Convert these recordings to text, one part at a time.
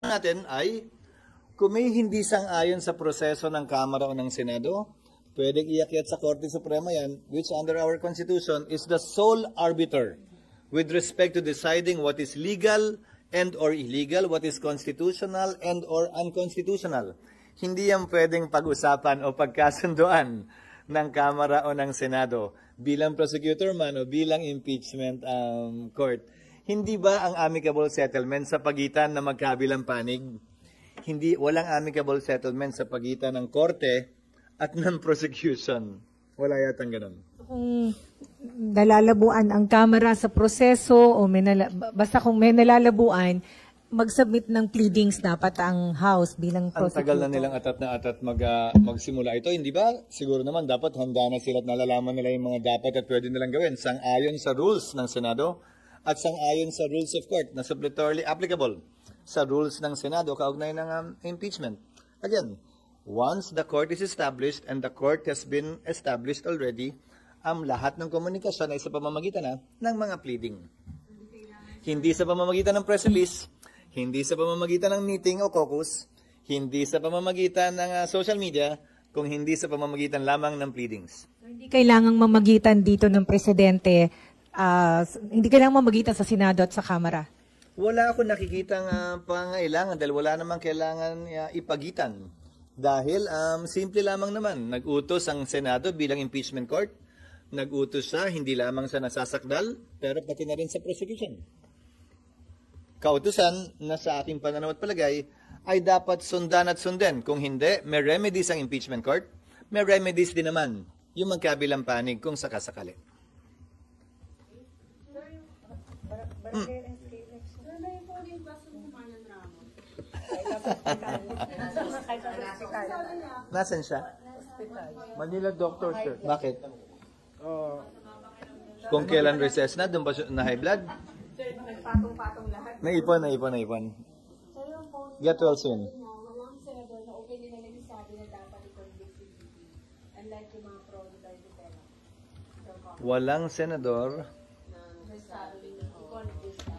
natin ay kung may hindi sang-ayon sa proseso ng Kamara o ng Senado, pwedeng iakyat sa Korte Suprema yan, which under our Constitution is the sole arbiter with respect to deciding what is legal and or illegal, what is constitutional and or unconstitutional. Hindi yan pwedeng pag-usapan o pagkasunduan ng Kamara o ng Senado bilang prosecutor man o bilang impeachment court. Hindi ba ang amicable settlement sa pagitan ng magkabilang panig? Walang amicable settlement sa pagitan ng korte at ng prosecution. Wala yatang ganun. Kung nalalabuan ang Kamara sa proseso o basta kung may nalalabuan, mag-submit ng pleadings dapat ang House bilang prosecutor. Ang tagal na nilang atat na atat magsimula ito. Hindi ba? Siguro naman dapat handa na sila at nalalaman nila yung mga dapat at pwede nilang gawin sang-ayon sa rules ng Senado at sang-ayon sa rules of court na suppletorily applicable sa rules ng Senado kaugnay ng impeachment. Again, once the court is established and the court has been established already, lahat ng komunikasyon ay sa pamamagitan ng mga pleading. Hindi sa pamamagitan ng press release, hindi sa pamamagitan ng meeting o caucus, hindi sa pamamagitan ng social media, kung hindi sa pamamagitan lamang ng pleadings. Hindi kailangang mamagitan dito ng presidente, hindi kailangang mamagitan sa Senado at sa Kamara. Wala ako nakikitang pangailangan dahil wala namang kailangan ipagitan. Dahil simple lamang naman, nag-utos ang Senado bilang impeachment court, nag-utos siya hindi lamang sa nasasakdal, pero pati na rin sa prosecution. Kautusan na sa aking pananaw at palagay ay dapat sundan at sundin. Kung hindi, may remedies ang impeachment court, may remedies din naman yung magkabilang panig kung sakasakali. Nasaan siya? Manila doctor, sir. Bakit? Kung kailan recess na, doon ba na high blood? Nagpatong-patong lahat. Naipon. Get well soon. Walang senador na open nila nagsasabi na dapat i-convict si VP. Unlike yung mga pro-Duterte pera. Walang senador.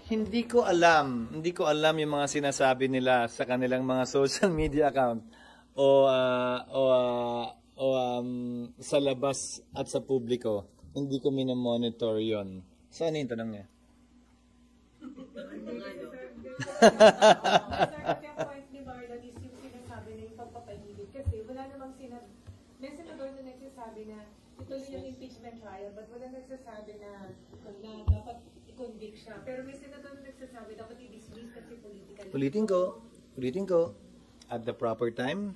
Hindi ko alam yung mga sinasabi nila sa kanilang mga social media account o sa labas at sa publiko. Hindi ko minomonitor yon. Saan yung tanong niya? Point ni Marlon is yung sinasabi na yung pagpapahilig kasi wala namang may senador na nagsasabi na ituloy yung impeachment trial but wala nagsasabi na dapat i-convict siya. Pero may senador na nagsasabi dapat i-dismiss kasi political. Ulitin ko, at the proper time,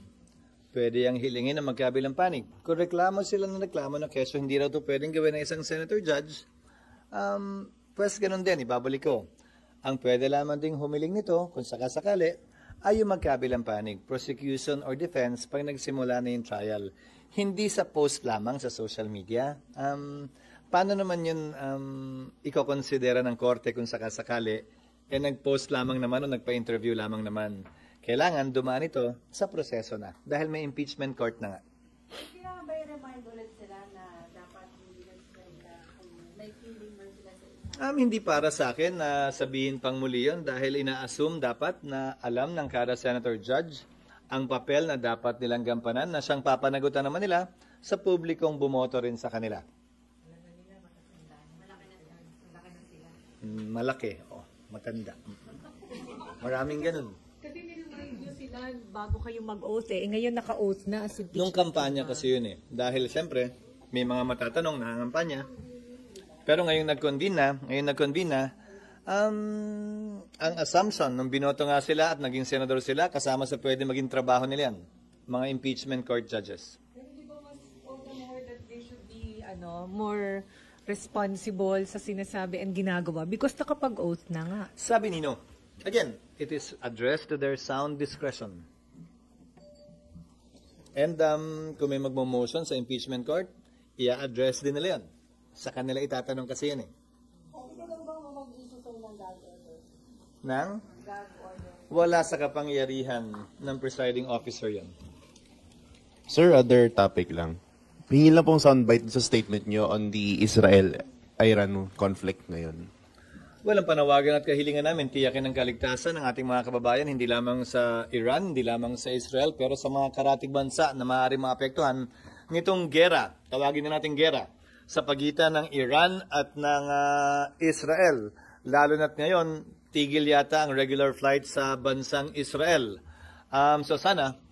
pwede ang hilingin ng magkabilang panig. Kung reklamo sila na keso hindi raw ito pwedeng gawin ng isang senator judge, pues ganun din, ibabalik ko. Ang pwede lamang ding humiling nito, kung sakasakali, ay yung magkabilang panig, prosecution or defense, pag nagsimula na yung trial. Hindi sa post lamang sa social media. Paano naman yun iko-considera ng korte kung sakasakali, nag-post lamang naman o nagpa-interview lamang naman. Kailangan dumaan ito sa proseso na, dahil may impeachment court na nga. Kailangan ba i-remind ulit sila na dapat hindi na sila kung may feeling man sila sa Hindi para sa akin na sabihin pang muli yun dahil ina-assume dapat na alam ng kada senator judge ang papel na dapat nilang gampanan na siyang papanagutan naman nila sa publikong bumoto rin sa kanila. Malaki. Matanda. Maraming ganun. Kasi niremind nyo sila bago kayo mag-oath ngayon naka-oath na. Nung kampanya kasi yun Dahil siyempre, may mga matatanong na kampanya. Pero ngayong nag-convene na, ang assumption, nung binoto nga sila at naging senador sila, kasama sa pwede maging trabaho nila yan. Mga impeachment court judges. Pero di ba mas more that they should be more responsible sa sinasabi and ginagawa because nakapag-oath na nga. Sabi Nino, again, it is addressed to their sound discretion. And kung may magmo-motion sa impeachment court, i-address din nila yan. Sa kanila itatanong kasi yan Nang? Wala sa kapangyarihan ng presiding officer yan. Sir, other topic lang. Hingi lang pong soundbite sa statement nyo on the Israel-Iran conflict ngayon. Well, ang panawagan at kahilingan namin, tiyakin ang kaligtasan ng ating mga kababayan, hindi lamang sa Iran, hindi lamang sa Israel, pero sa mga karatig bansa na maaaring maapektuhan nitong gera, tawagin na natin gera, sa pagitan ng Iran at ng Israel. Lalo na't ngayon, tigil yata ang regular flight sa bansang Israel. So sana,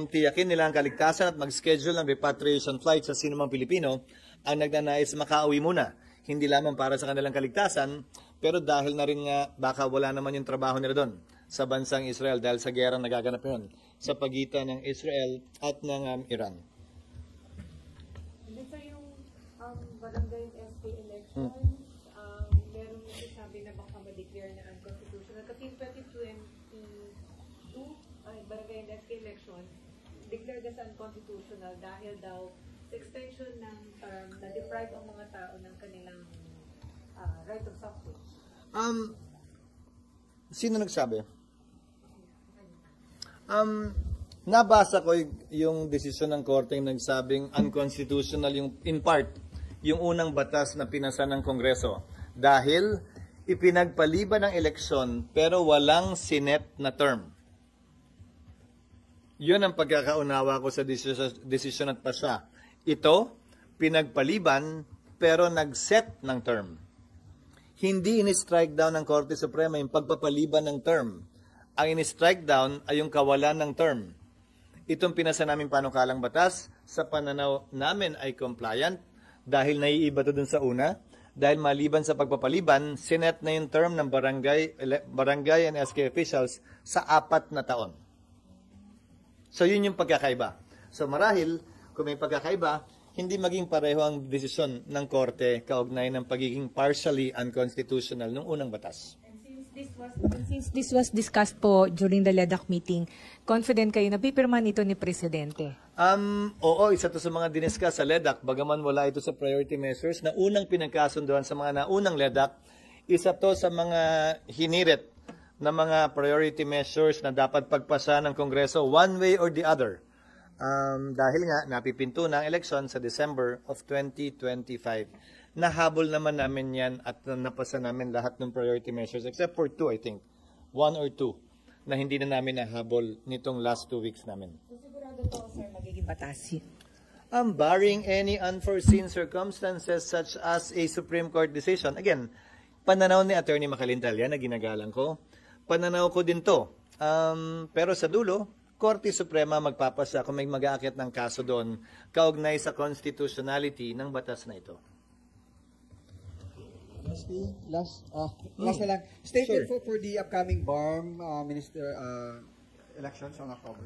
tiyakin nila ang kaligtasan at mag-schedule ng repatriation flight sa sinumang Pilipino ang nagnanais makauwi muna. Hindi lamang para sa kanilang kaligtasan, pero dahil na rin nga baka wala naman yung trabaho nila doon sa bansang Israel dahil sa gerang nagaganap yun sa pagitan ng Israel at ng Iran. Hindi sa yung barangay SK elections, meron nagsasabi na baka ma-declare na unconstitutional. Kasi yung 2022, barangay SK elections, declared as unconstitutional dahil daw sa extension ng term na deprive ang mga tao ng kanilang right of suffrage. Sino nagsabi? Nabasa ko yung desisyon ng korte yung nagsabing unconstitutional yung in part yung unang batas na pinasa ng Kongreso dahil ipinagpaliban ng eleksyon pero walang sinet na term. Yun ang pagkakaunawa ko sa desisyon at pasya. Ito, pinagpaliban pero nag-set ng term. Hindi in-strike down ng Korte Suprema yung pagpapaliban ng term. Ang in-strike down ay yung kawalan ng term. Itong pinasa naming panukalang batas, sa pananaw namin ay compliant dahil naiiba to dun sa una. Dahil maliban sa pagpapaliban, sinet na yung term ng barangay and SK officials sa 4 na taon. So yun yung pagkakaiba. So marahil, kung may pagkakaiba, hindi maging pareho ang desisyon ng korte kaugnay ng pagiging partially unconstitutional ng unang batas. Since this was discussed po during the LEDAC meeting, confident kayo na pipirman ito ni Presidente? Oo, isa to sa mga diniscuss sa LEDAC, bagaman wala ito sa priority measures na unang pinagkasunduan sa mga naunang LEDAC, isa to sa mga hinirit na mga priority measures na dapat pagpasa ng Kongreso one way or the other. Dahil nga napipinto na ang eleksyon sa December of 2025. Nahabol naman namin yan at napasa namin lahat ng priority measures except for 2, I think. 1 or 2 na hindi na namin nahabol nitong last 2 weeks namin. So, sigurado po, sir, magiging batas. Barring any unforeseen circumstances such as a Supreme Court decision. Again, pananaw ni Attorney Macalintal yan na ginagalang ko. Pananaw ko din to. Pero sa dulo, Korte Suprema magpapasa kung may mag-aakyat ng kaso doon kaugnay sa constitutionality ng batas na ito. Last na lang. Statement for the upcoming BARM Minister elections on October.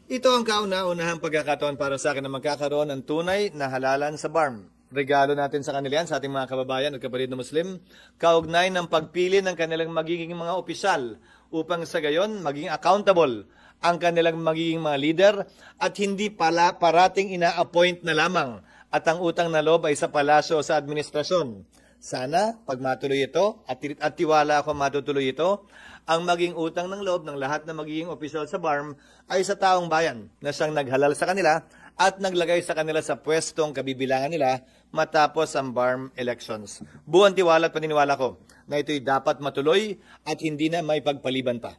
Ito ang kauna-unahang pagkakataon para sa akin na magkakaroon ng tunay na halalan sa BARM. Regalo natin sa kanila yan, sa ating mga kababayan at kapatid na Muslim, kaugnay ng pagpili ng kanilang magiging mga opisyal upang sa gayon maging accountable ang kanilang magiging mga leader at hindi pala parating ina-appoint na lamang at ang utang na loob ay sa palasyo sa administrasyon. Sana, pag matuloy ito, at tiwala ako matutuloy ito, ang maging utang ng loob ng lahat na magiging opisyal sa BARM ay sa taong bayan na siyang naghalal sa kanila at naglagay sa kanila sa pwestong kabibilangan nila matapos ang BARM elections. Buwan tiwala at paniniwala ko na ito'y dapat matuloy at hindi na may pagpaliban pa.